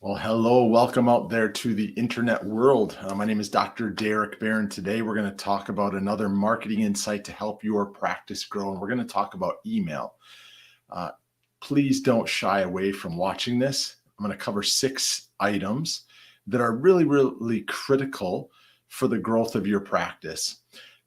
Well, hello, welcome out there to the internet world. My name is Dr. Derek Barron. Today, we're going to talk about another marketing insight to help your practice grow. And we're going to talk about email. Uh, Please don't shy away from watching this. I'm going to cover 6 items that are really, really critical for the growth of your practice.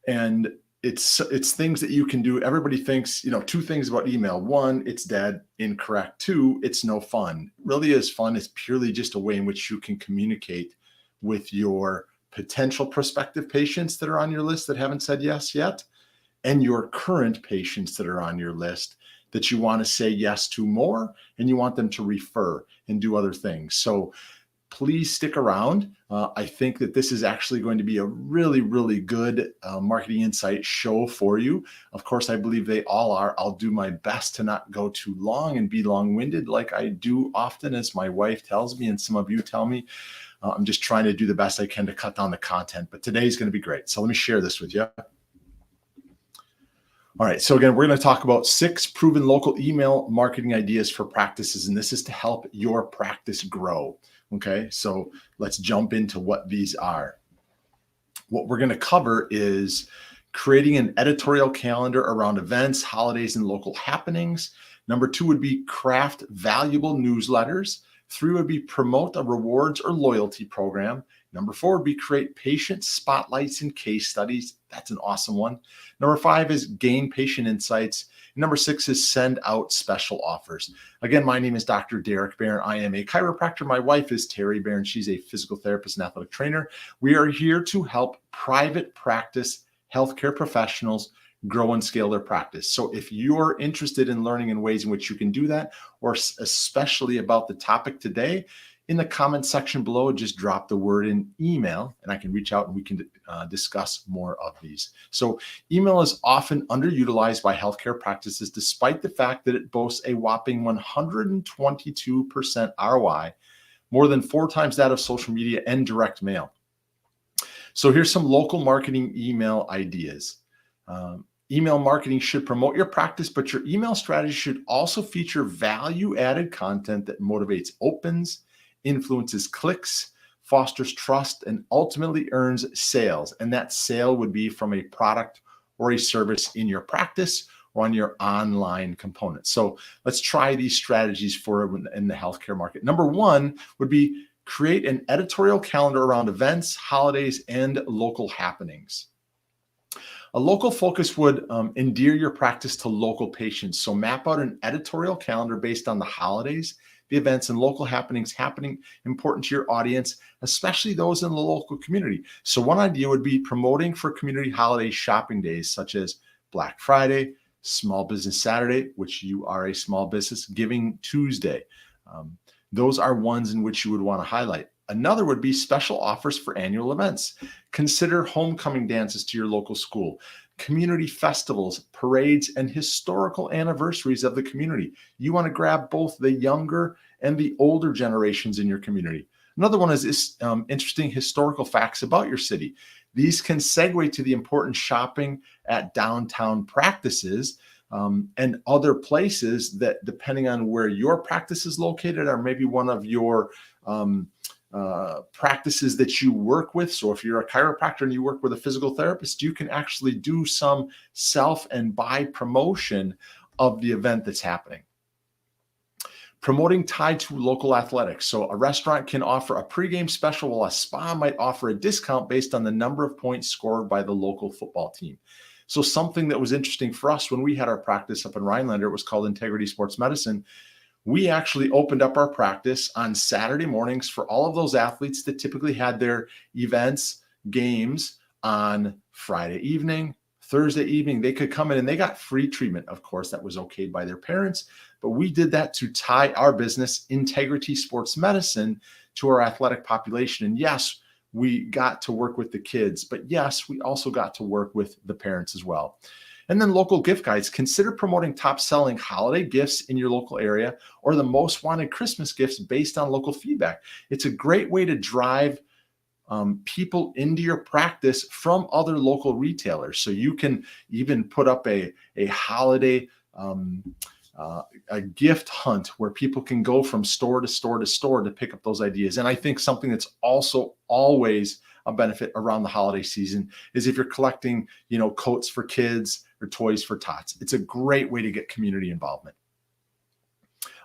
And it's things that you can do. Everybody thinks, 2 things about email. 1, it's dead, incorrect. 2, it's no fun. It really is fun. It's purely just a way in which you can communicate with your potential prospective patients that are on your list that haven't said yes yet, and your current patients that are on your list that you want to say yes to more, and you want them to refer and do other things. So please stick around. I think that this is actually going to be a really, really good marketing insight show for you. Of course, I believe they all are. I'll do my best to not go too long and be long-winded like I do often, as my wife tells me and some of you tell me. I'm just trying to do the best I can to cut down the content, but today's going to be great. So let me share this with you. All right, so again, we're going to talk about 6 proven local email marketing ideas for practices, and this is to help your practice grow. Okay, so let's jump into what these are. What we're going to cover is creating an editorial calendar around events, holidays, and local happenings. Number 2 would be craft valuable newsletters. 3 would be promote a rewards or loyalty program. Number 4 would be create patient spotlights and case studies. That's an awesome one. Number 5 is gain patient insights. Number 6 is send out special offers. Again, my name is Dr. Derek Barron. I am a chiropractor. My wife is Terry Barron. She's a physical therapist and athletic trainer. We are here to help private practice healthcare professionals grow and scale their practice. So if you're interested in learning in ways in which you can do that, or especially about the topic today, in the comment section below, just drop the word in email and I can reach out and we can discuss more of these. So email is often underutilized by healthcare practices, despite the fact that it boasts a whopping 122% ROI, more than 4 times that of social media and direct mail. So here's some local marketing email ideas. Email marketing should promote your practice, but your email strategy should also feature value-added content that motivates opens, influences clicks, fosters trust, and ultimately earns sales. And that sale would be from a product or a service in your practice or on your online component. So let's try these strategies for in the healthcare market. Number 1 would be create an editorial calendar around events, holidays, and local happenings. A local focus would endear your practice to local patients. So map out an editorial calendar based on the holidays, the events, and local happenings happening important to your audience, especially those in the local community. So one idea would be promoting for community holiday shopping days, such as Black Friday, Small Business Saturday, which you are a small business, Giving Tuesday. Those are ones in which you would want to highlight. Another would be special offers for annual events. Consider homecoming dances to your local school, community festivals, parades, and historical anniversaries of the community. You want to grab both the younger and the older generations in your community. Another one is interesting historical facts about your city. These can segue to the important shopping at downtown practices and other places that, depending on where your practice is located, or maybe one of your practices that you work with. So if you're a chiropractor and you work with a physical therapist, you can actually do some self and buy promotion of the event that's happening. Promoting tied to local athletics. So a restaurant can offer a pregame special, while a spa might offer a discount based on the number of points scored by the local football team. So something that was interesting for us when we had our practice up in Rhinelander, it was called Integrity Sports Medicine. We actually opened up our practice on Saturday mornings for all of those athletes that typically had their events, games on Friday evening, Thursday evening. They could come in and they got free treatment. Of course, that was okayed by their parents, but we did that to tie our business, Integrity Sports Medicine, to our athletic population. And yes, we got to work with the kids, but yes, we also got to work with the parents as well. And then local gift guides. Consider promoting top-selling holiday gifts in your local area, or the most wanted Christmas gifts based on local feedback. It's a great way to drive people into your practice from other local retailers. So you can even put up a holiday a gift hunt where people can go from store to store to store to pick up those ideas. And I think something that's also always a benefit around the holiday season is if you're collecting, coats for kids or toys for tots. It's a great way to get community involvement.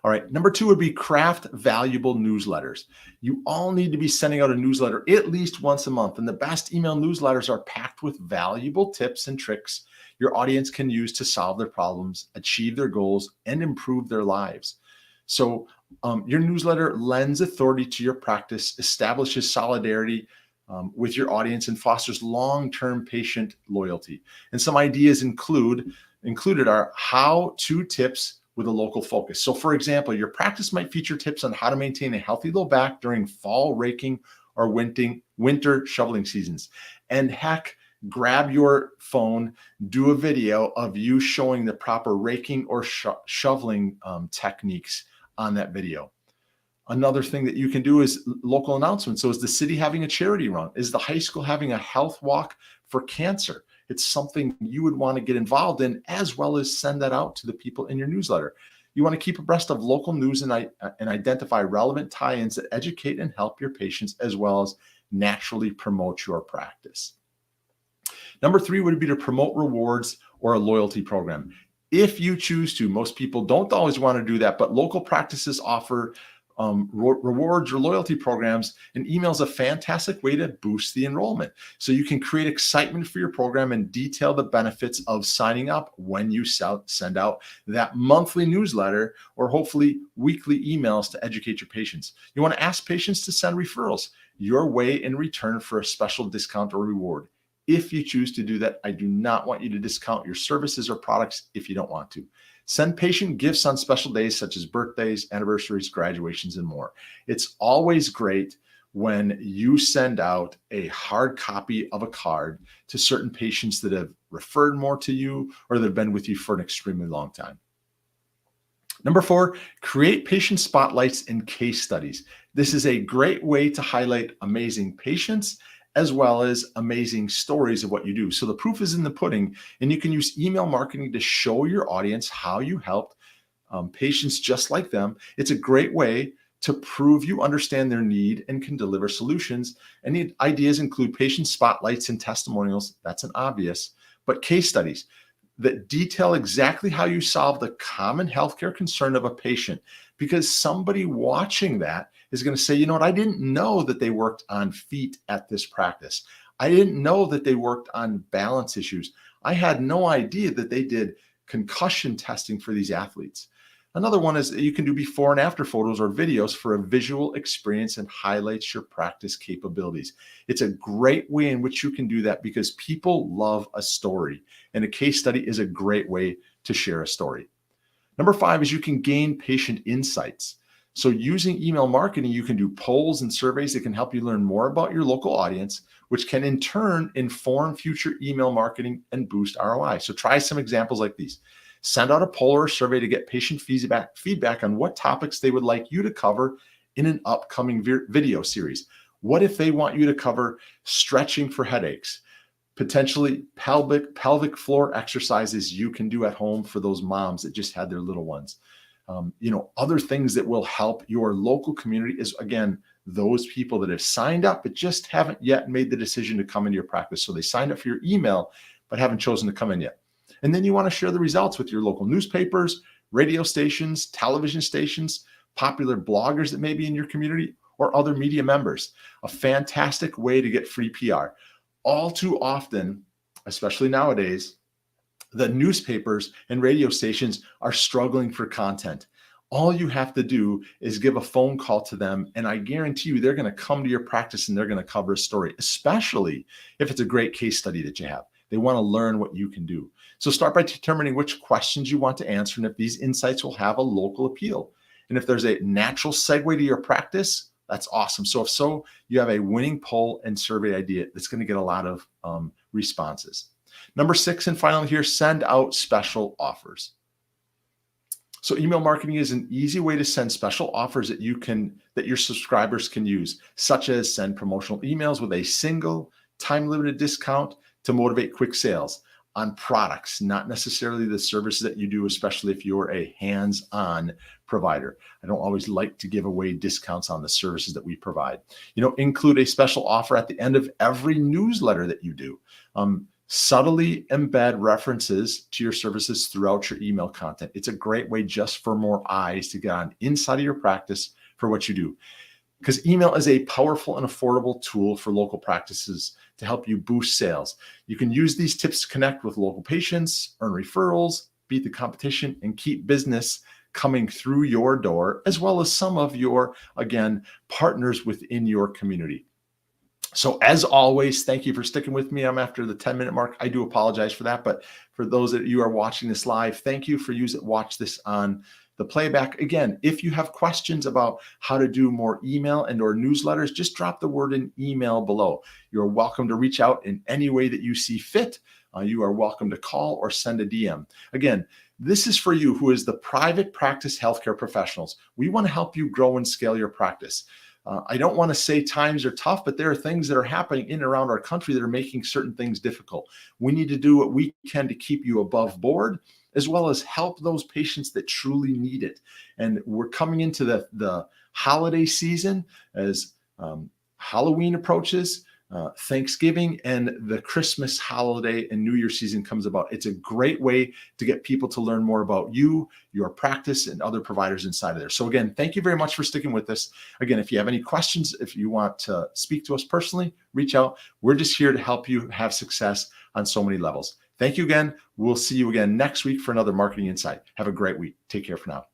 All right, number 2 would be craft valuable newsletters. You all need to be sending out a newsletter at least once a month, and the best email newsletters are packed with valuable tips and tricks your audience can use to solve their problems, achieve their goals, and improve their lives. So your newsletter lends authority to your practice, establishes solidarity with your audience, and fosters long-term patient loyalty. And some ideas included are how-to tips with a local focus. So for example, your practice might feature tips on how to maintain a healthy low back during fall raking or winter shoveling seasons. And heck, grab your phone, do a video of you showing the proper raking or shoveling techniques on that video. Another thing that you can do is local announcements. So is the city having a charity run? Is the high school having a health walk for cancer? It's something you would want to get involved in, as well as send that out to the people in your newsletter. You want to keep abreast of local news and identify relevant tie-ins that educate and help your patients, as well as naturally promote your practice. Number 3 would be to promote rewards or a loyalty program. If you choose to. Most people don't always want to do that, but local practices offer rewards or loyalty programs, and email is a fantastic way to boost the enrollment. So you can create excitement for your program and detail the benefits of signing up when you send out that monthly newsletter or hopefully weekly emails to educate your patients. You want to ask patients to send referrals your way in return for a special discount or reward. If you choose to do that, I do not want you to discount your services or products if you don't want to. Send patient gifts on special days such as birthdays, anniversaries, graduations, and more. It's always great when you send out a hard copy of a card to certain patients that have referred more to you or that have been with you for an extremely long time. Number 4, create patient spotlights and case studies. This is a great way to highlight amazing patients as well as amazing stories of what you do. So the proof is in the pudding, and you can use email marketing to show your audience how you helped patients just like them. It's a great way to prove you understand their need and can deliver solutions. And the ideas include patient spotlights and testimonials. That's an obvious, but case studies that detail exactly how you solve the common healthcare concern of a patient, because somebody watching that is going to say, you know what, I didn't know that they worked on feet at this practice. I didn't know that they worked on balance issues. I had no idea that they did concussion testing for these athletes. Another one is you can do before and after photos or videos for a visual experience and highlights your practice capabilities. It's a great way in which you can do that because people love a story, and a case study is a great way to share a story. Number 5 is you can gain patient insights. So using email marketing, you can do polls and surveys that can help you learn more about your local audience, which can in turn inform future email marketing and boost ROI. So try some examples like these. Send out a poll or a survey to get patient feedback on what topics they would like you to cover in an upcoming video series. What if they want you to cover stretching for headaches, potentially pelvic floor exercises you can do at home for those moms that just had their little ones. Other things that will help your local community is, again, those people that have signed up but just haven't yet made the decision to come into your practice. So they signed up for your email but haven't chosen to come in yet. And then you want to share the results with your local newspapers, radio stations, television stations, popular bloggers that may be in your community, or other media members. A fantastic way to get free PR. All too often, especially nowadays, the newspapers and radio stations are struggling for content. All you have to do is give a phone call to them, and I guarantee you they're going to come to your practice and they're going to cover a story, especially if it's a great case study that you have. They want to learn what you can do. So start by determining which questions you want to answer and if these insights will have a local appeal. And if there's a natural segue to your practice, that's awesome. So if so, you have a winning poll and survey idea that's going to get a lot of responses. Number 6, and finally here, send out special offers. So email marketing is an easy way to send special offers that your subscribers can use, such as send promotional emails with a single time-limited discount to motivate quick sales. on products, not necessarily the services that you do, especially if you're a hands-on provider. I don't always like to give away discounts on the services that we provide. Include a special offer at the end of every newsletter that you do. Subtly embed references to your services throughout your email content. It's a great way just for more eyes to get on inside of your practice for what you do. Because email is a powerful and affordable tool for local practices to help you boost sales. You can use these tips to connect with local patients, earn referrals, beat the competition, and keep business coming through your door, as well as some of your, again, partners within your community. So as always, thank you for sticking with me. I'm after the 10-minute mark. I do apologize for that, but for those that you are watching this live, thank you for watch this on the playback. Again, if you have questions about how to do more email and or newsletters, just drop the word in email below. You're welcome to reach out in any way that you see fit. You are welcome to call or send a DM. Again, this is for you who is the private practice healthcare professionals. We want to help you grow and scale your practice. I don't want to say times are tough, but there are things that are happening in and around our country that are making certain things difficult. We need to do what we can to keep you above board, as well as help those patients that truly need it. And we're coming into the holiday season as Halloween approaches, Thanksgiving, and the Christmas holiday and New Year season comes about. It's a great way to get people to learn more about you, your practice, and other providers inside of there. So again, thank you very much for sticking with us. Again, if you have any questions, if you want to speak to us personally, reach out. We're just here to help you have success on so many levels. Thank you again. We'll see you again next week for another Marketing Insight. Have a great week. Take care for now.